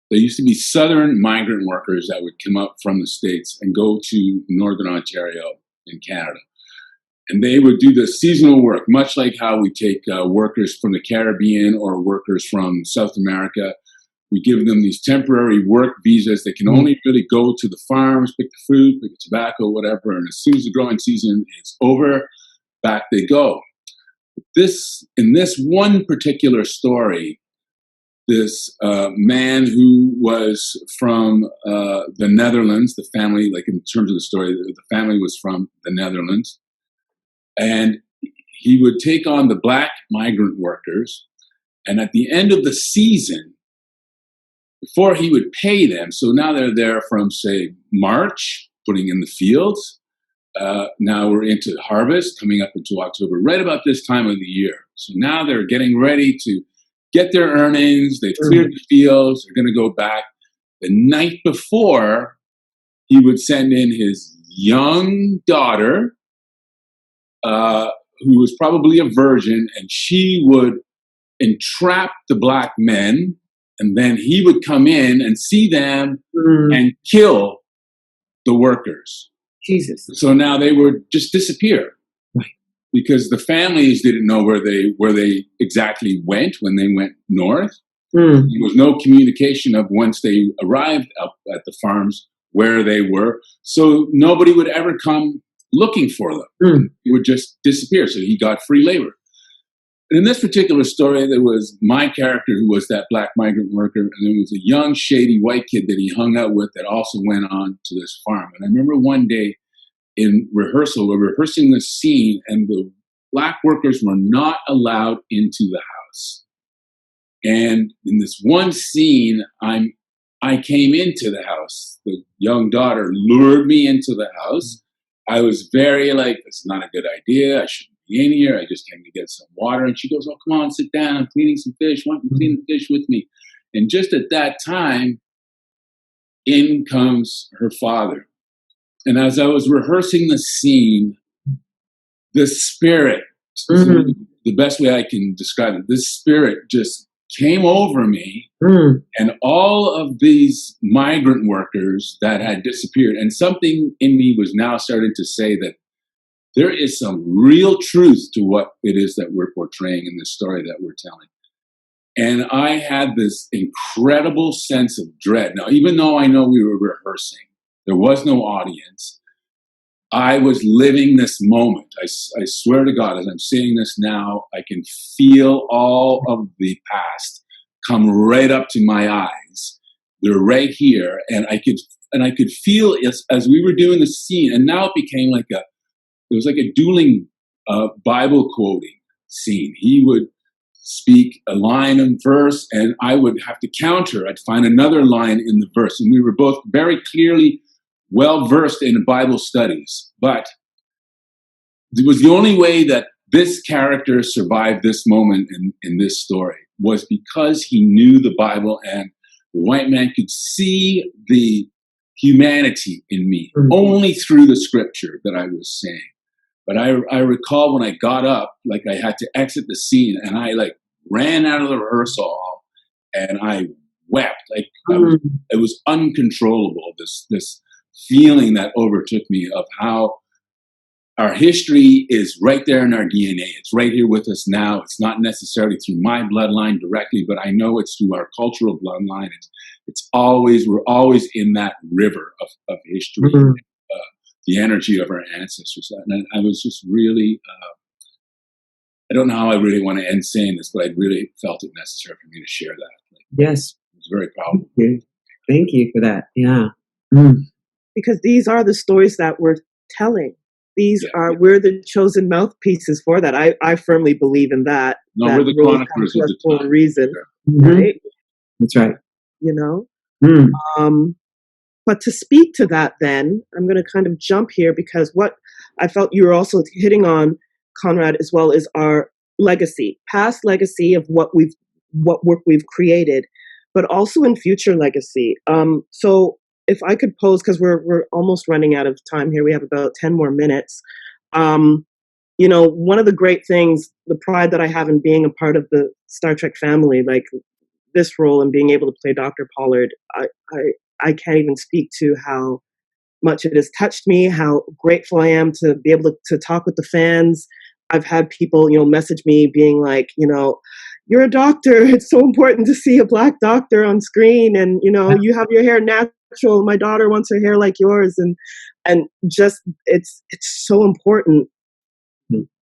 there used to be Southern migrant workers that would come up from the States and go to Northern Ontario in Canada. And they would do the seasonal work, much like how we take workers from the Caribbean or workers from South America. We give them these temporary work visas. They can only really go to the farms, pick the fruit, pick the tobacco, whatever. And as soon as the growing season is over, back they go. In this one particular story, this man who was from the Netherlands, the family, like in terms of the story, the family was from the Netherlands, and he would take on the black migrant workers, and at the end of the season, before he would pay them, so now they're there from, say, March, putting in the fields. Now we're into harvest, coming up into October, right about this time of the year. So now they're getting ready to get their earnings. They've cleared the fields. They're going to go back. The night before, he would send in his young daughter, who was probably a virgin, and she would entrap the black men, and then he would come in and see them and kill the workers. Jesus. So now they would just disappear, because the families didn't know where they exactly went when they went north. There was no communication of once they arrived up at the farms where they were. So nobody would ever come looking for them. They would just disappear. So he got free labor. And in this particular story, there was my character, who was that black migrant worker, and there was a young, shady white kid that he hung out with that also went on to this farm. And I remember one day in rehearsal, we're rehearsing this scene, and the black workers were not allowed into the house. And in this one scene, I came into the house. The young daughter lured me into the house. I was very like, it's not a good idea. I shouldn't be in here. I just came to get some water. And she goes, oh, come on, sit down. I'm cleaning some fish. Why don't you clean the fish with me? And just at that time, in comes her father. And as I was rehearsing the scene, the spirit, the best way I can describe it, this spirit just came over me, and all of these migrant workers that had disappeared, and something in me was now starting to say that there is some real truth to what it is that we're portraying in this story that we're telling. And I had this incredible sense of dread. Now, even though I know we were rehearsing, there was no audience, I was living this moment. I swear to God, as I'm saying this now, I can feel all of the past come right up to my eyes. They're right here, and I could feel it as we were doing the scene. And now it became like it was like a dueling Bible quoting scene. He would speak a line in verse, and I would have to counter. I'd find another line in the verse, and we were both very clearly well versed in Bible studies. But it was the only way that this character survived this moment in this story was because he knew the Bible, and the white man could see the humanity in me only through the scripture that I was saying. But I recall when I got up, like I had to exit the scene, and I like ran out of the rehearsal hall, and I wept. Like it was uncontrollable. This feeling that overtook me of how our history is right there in our DNA. It's right here with us now. It's not necessarily through my bloodline directly, but I know it's through our cultural bloodline. We're always in that river of history, the energy of our ancestors. And I was just really, I don't know how I really want to end saying this, but I really felt it necessary for me to share that. Yes. It was very powerful. Thank you for that. Yeah. Because these are the stories that we're telling. We're the chosen mouthpieces for that. I firmly believe in that. No, that we're the chroniclers of the time. For a reason, right? That's right. You know? But to speak to that then, I'm going to kind of jump here because what I felt you were also hitting on, Conrad, as well, is our legacy, past legacy of what work we've created, but also in future legacy. So if I could pose, because we're almost running out of time here, we have about 10 more minutes. You know, one of the great things, the pride that I have in being a part of the Star Trek family, like this role and being able to play Dr. Pollard, I can't even speak to how much it has touched me, how grateful I am to be able to talk with the fans. I've had people, message me being like, you're a doctor. It's so important to see a Black doctor on screen. And, you have your hair natural. My daughter wants her hair like yours. And just, it's so important.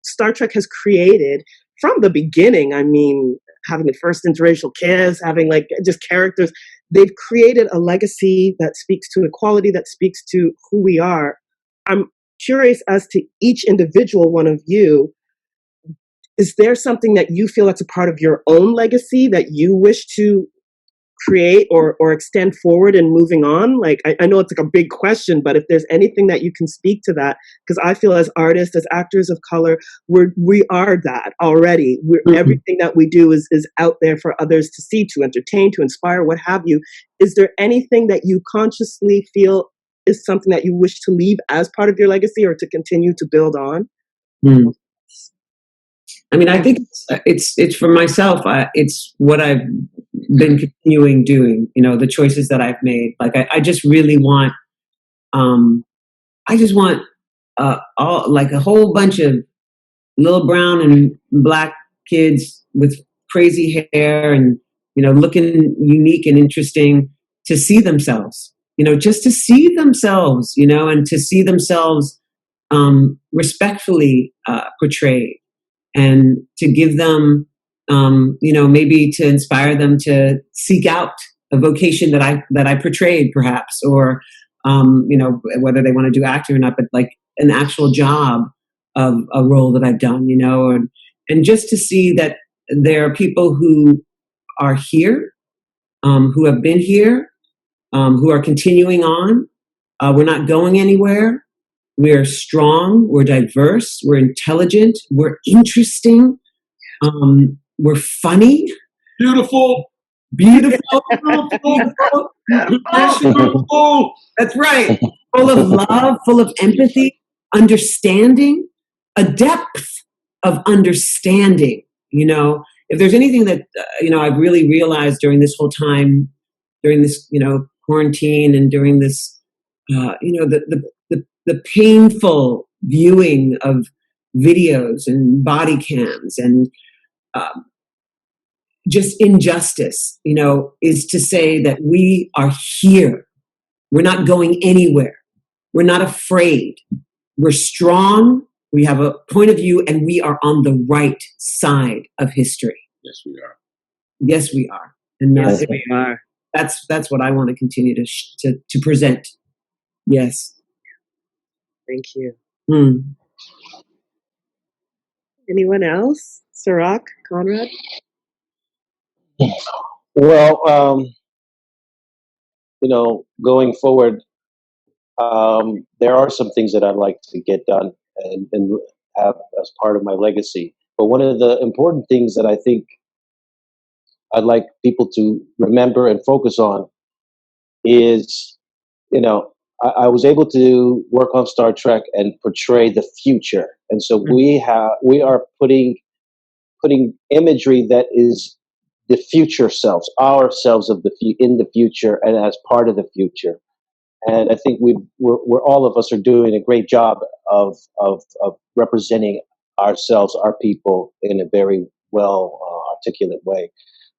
Star Trek has created from the beginning, I mean, having the first interracial kiss, having like just characters, they've created a legacy that speaks to equality, that speaks to who we are. I'm curious as to each individual one of you, is there something that you feel that's a part of your own legacy that you wish to create or extend forward and moving on? Like, I know it's like a big question, but if there's anything that you can speak to that, because I feel as artists, as actors of color, we are that already. Everything that we do is out there for others to see, to entertain, to inspire, what have you. Is there anything that you consciously feel is something that you wish to leave as part of your legacy or to continue to build on? I mean, I think it's for myself. It's what I've been continuing doing. The choices that I've made. Like I just really want. I just want all like a whole bunch of little brown and Black kids with crazy hair and looking unique and interesting to see themselves. Just to see themselves. And to see themselves respectfully portrayed. And to give them, maybe to inspire them to seek out a vocation that I portrayed, perhaps, or whether they want to do acting or not, but like an actual job of a role that I've done, and just to see that there are people who are here, who have been here, who are continuing on. We're not going anywhere. We're strong, we're diverse, we're intelligent, we're interesting, we're funny. Beautiful. Beautiful. That's right. Full of love, full of empathy, understanding, a depth of understanding. If there's anything that, I've really realized during this whole time, during this, quarantine and during this, the painful viewing of videos and body cams and just injustice, is to say that we are here. We're not going anywhere. We're not afraid. We're strong. We have a point of view, and we are on the right side of history. Yes, we are. Yes, we are. And yes, we are. That's what I want to continue to present. Yes. Thank you. Anyone else? Cirroc, Conrad? Well, going forward, there are some things that I'd like to get done and have as part of my legacy. But one of the important things that I think I'd like people to remember and focus on is, I was able to work on Star Trek and portray the future, and so we are putting imagery that is the future selves, ourselves of in the future and as part of the future. And I think we're all of us are doing a great job of representing ourselves, our people, in a very well articulate way.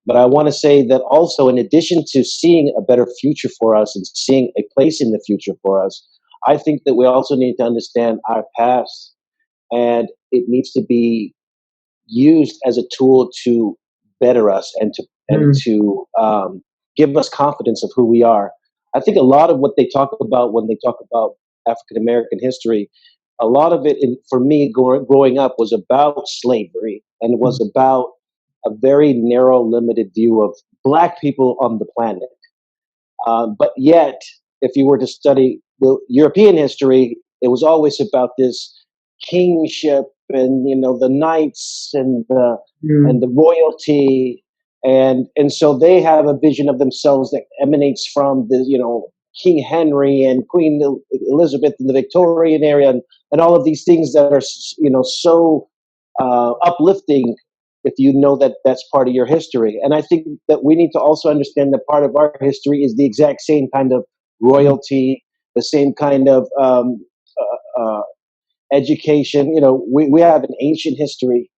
But I want to say that also, in addition to seeing a better future for us and seeing a place in the future for us, I think that we also need to understand our past, and it needs to be used as a tool to better us and to give us confidence of who we are. I think a lot of what they talk about when they talk about African American history, a lot of it, for me, growing up, was about slavery, and it was about a very narrow, limited view of Black people on the planet. But yet, if you were to study the European history, it was always about this kingship and the knights and the royalty, and so they have a vision of themselves that emanates from the King Henry and Queen Elizabeth in the Victorian era, and all of these things that are so uplifting, if you know that that's part of your history. And I think that we need to also understand that part of our history is the exact same kind of royalty, the same kind of education. We have an ancient history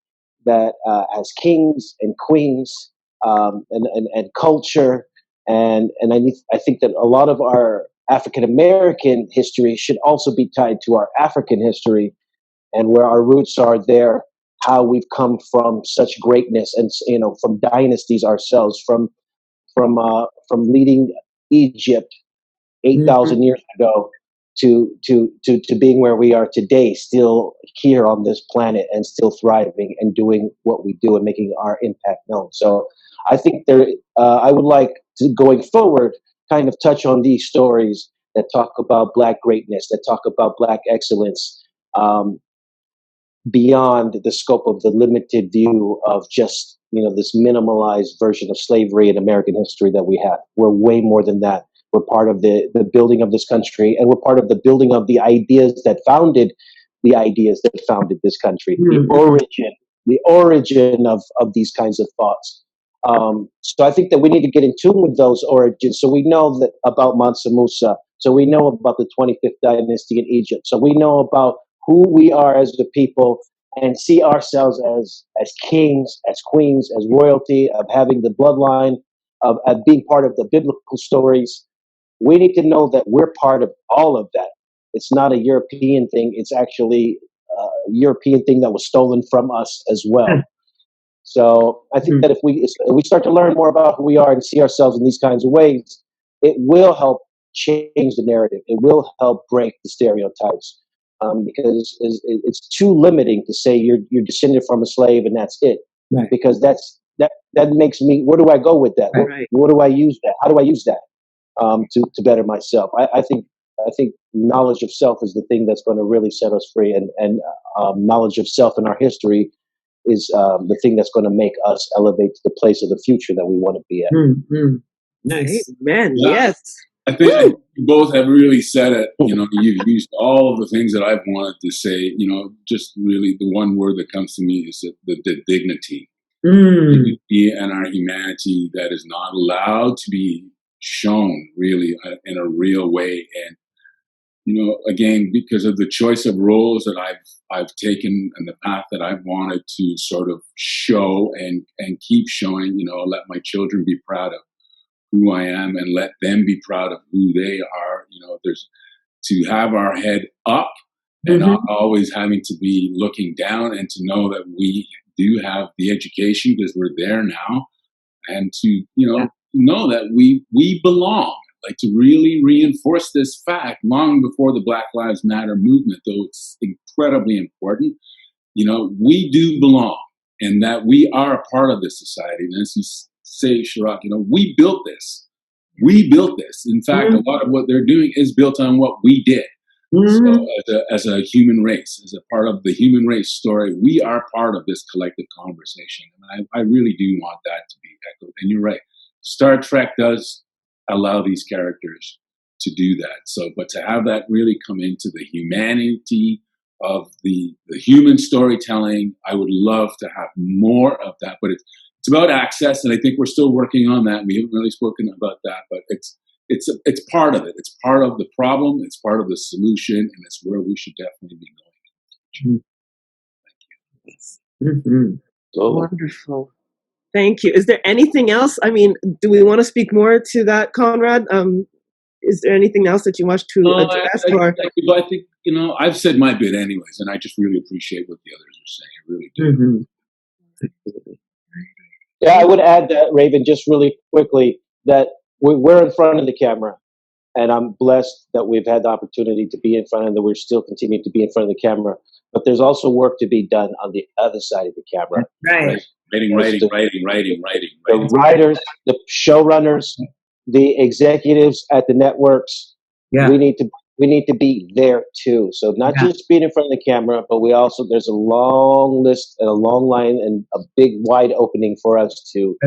that has kings and queens, and culture, and I think that a lot of our African American history should also be tied to our African history and where our roots are there, how we've come from such greatness, and from dynasties ourselves, from leading Egypt 8,000 years ago to being where we are today, still here on this planet and still thriving and doing what we do and making our impact known. So I think I would like to, going forward, kind of touch on these stories that talk about Black greatness, that talk about Black excellence, beyond the scope of the limited view of just this minimalized version of slavery in American history that we have. We're way more than that. We're part of the building of this country, and we're part of the building of the ideas that founded this country. The origin of these kinds of thoughts. So I think that we need to get in tune with those origins. So we know that about Mansa Musa. So we know about the 25th dynasty in Egypt. So we know about who we are as the people, and see ourselves as kings, as queens, as royalty, of having the bloodline, of being part of the biblical stories. We need to know that we're part of all of that. It's not a European thing. It's actually a European thing that was stolen from us as well. So I think that if we start to learn more about who we are and see ourselves in these kinds of ways, it will help change the narrative. It will help break the stereotypes. Because it's too limiting to say you're descended from a slave and that's it. Right. Because that makes me. Where do I go with that? Right. What do I use that? How do I use that to better myself? I think knowledge of self is the thing that's going to really set us free, and knowledge of self in our history is the thing that's going to make us elevate to the place of the future that we want to be at. Nice. Amen. Yeah. Yes. I think you both have really said it. You've used all of the things that I've wanted to say. Just really the one word that comes to me is the dignity. Dignity and our humanity that is not allowed to be shown really in a real way. And again, because of the choice of roles that I've taken and the path that I've wanted to sort of show and keep showing, let my children be proud of who I am and let them be proud of who they are. There's to have our head up and not always having to be looking down, and to know that we do have the education because we're there now, and to know that we belong. Like, to really reinforce this fact long before the Black Lives Matter movement, though it's incredibly important. We do belong, and that we are a part of this society. And as you say, Cirroc, we built this. We built this. In fact, a lot of what they're doing is built on what we did. So as a human race, as a part of the human race story, we are part of this collective conversation. And I really do want that to be echoed. And you're right. Star Trek does allow these characters to do that. So, but to have that really come into the humanity of the human storytelling, I would love to have more of that. But it's about access, and I think we're still working on that. We haven't really spoken about that, but it's part of it. It's part of the problem. It's part of the solution, and it's where we should definitely be going. Thank you. Wonderful. Thank you. Is there anything else? I mean, do we want to speak more to that, Conrad? Is there anything else that you want to address? I think, I've said my bit anyways, and I just really appreciate what the others are saying. I really do. Yeah, I would add that, Raven, just really quickly, that we're in front of the camera, and I'm blessed that we've had the opportunity to be in front, and that we're still continuing to be in front of the camera. But there's also work to be done on the other side of the camera. Right. Writing. The writers, the showrunners, the executives at the networks. Yeah. We need to be there too. So not just being in front of the camera, but there's a long list and a long line and a big wide opening for us to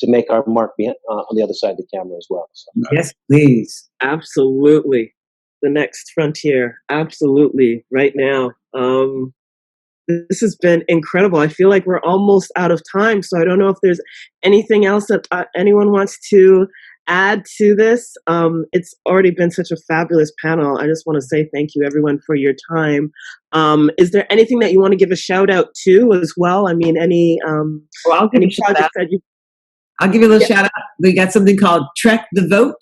make our mark on the other side of the camera as well. So. Yes, please. Absolutely. The next frontier. Absolutely. Right now. This has been incredible. I feel like we're almost out of time. So I don't know if there's anything else that anyone wants to add to this. It's already been such a fabulous panel. I just want to say thank you, everyone, for your time. Is there anything that you want to give a shout out to as well? I mean, any projects that you... I'll give you a little shout out. We got something called Trek the Vote,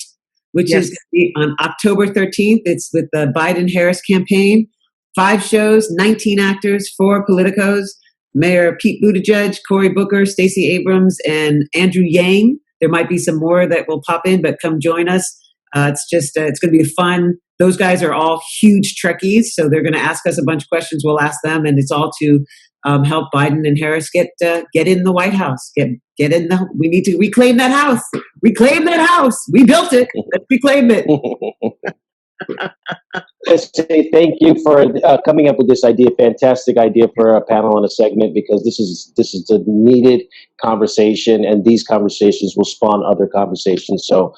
which is going to be on October 13th. It's with the Biden-Harris campaign. 5 shows, 19 actors, 4 politicos, Mayor Pete Buttigieg, Cory Booker, Stacey Abrams, and Andrew Yang. There might be some more that will pop in, but come join us. It's going to be fun. Those guys are all huge Trekkies, so they're going to ask us a bunch of questions. We'll ask them, and it's all to help Biden and Harris get in the White House. Get in the. We need to reclaim that house. Reclaim that house. We built it. Let's reclaim it. Let's say thank you for coming up with this idea. Fantastic idea for a panel and a segment, because this is a needed conversation, and these conversations will spawn other conversations. So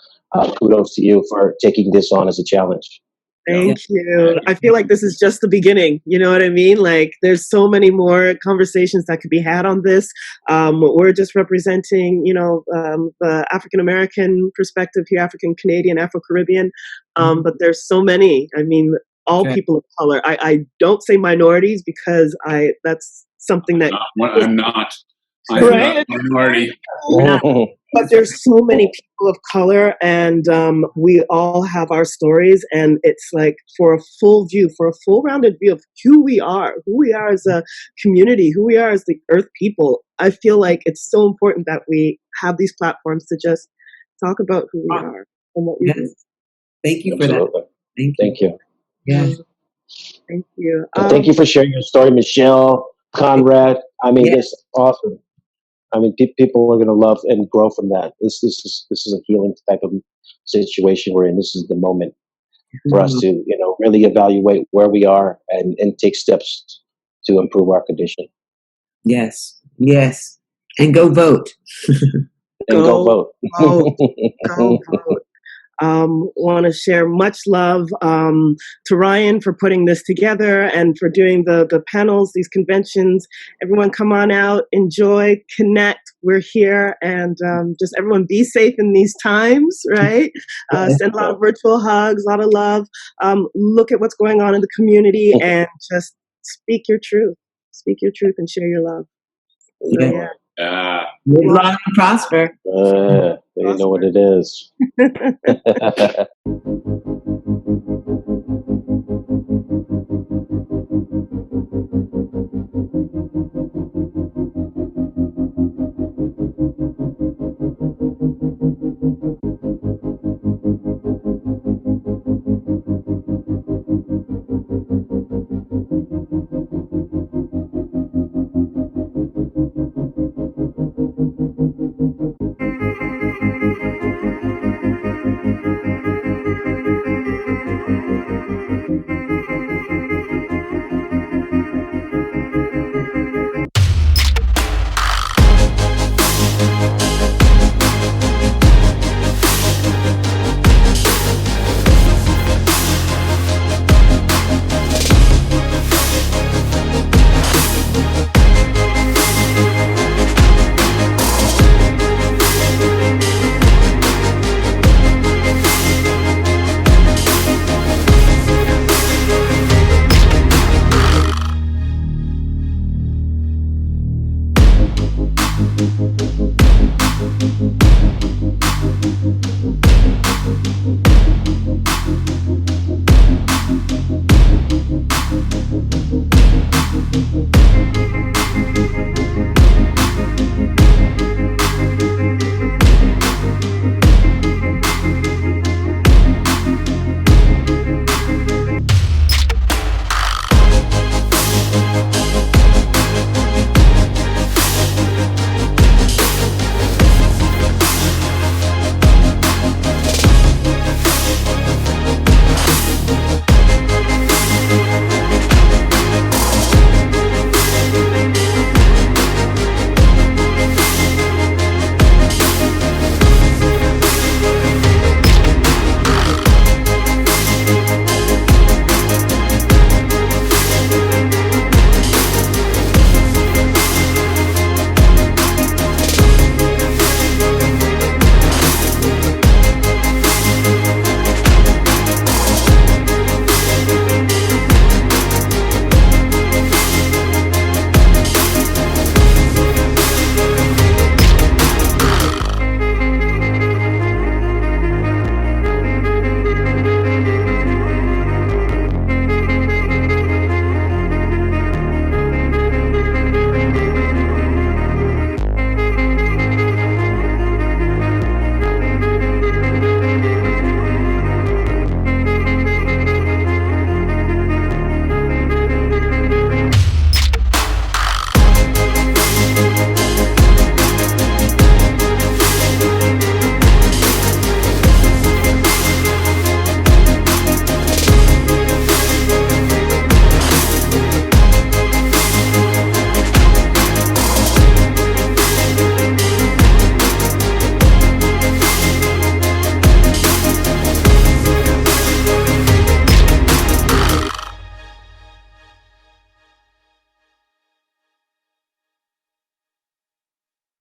kudos to you for taking this on as a challenge. Thank you. I feel like this is just the beginning. You know what I mean? Like, there's so many more conversations that could be had on this. We're just representing, the African-American perspective here, African-Canadian, Afro-Caribbean. But there's so many. I mean, all people of color. I don't say minorities because that's something that... I'm not. I'm not a minority. But there's so many people of color, and we all have our stories, and it's like for a full rounded view of who we are as a community, who we are as the Earth people. I feel like it's so important that we have these platforms to just talk about who we are and what we do. Thank you for that. Thank you. Yeah. Thank you. Thank you for sharing your story, Michelle, Conrad. I mean, it's awesome. I mean, people are going to love and grow from that. This is a healing type of situation we're in. This is the moment for us to, really evaluate where we are and take steps to improve our condition. Yes. And go vote. Go vote. Go vote. Want to share much love to Ryan for putting this together and for doing the panels, these conventions. Everyone come on out, enjoy, connect. We're here, and just everyone be safe in these times, right? Send a lot of virtual hugs, a lot of love. Look at what's going on in the community and just speak your truth. Speak your truth and share your love. So, Live long and prosper. You know what it is.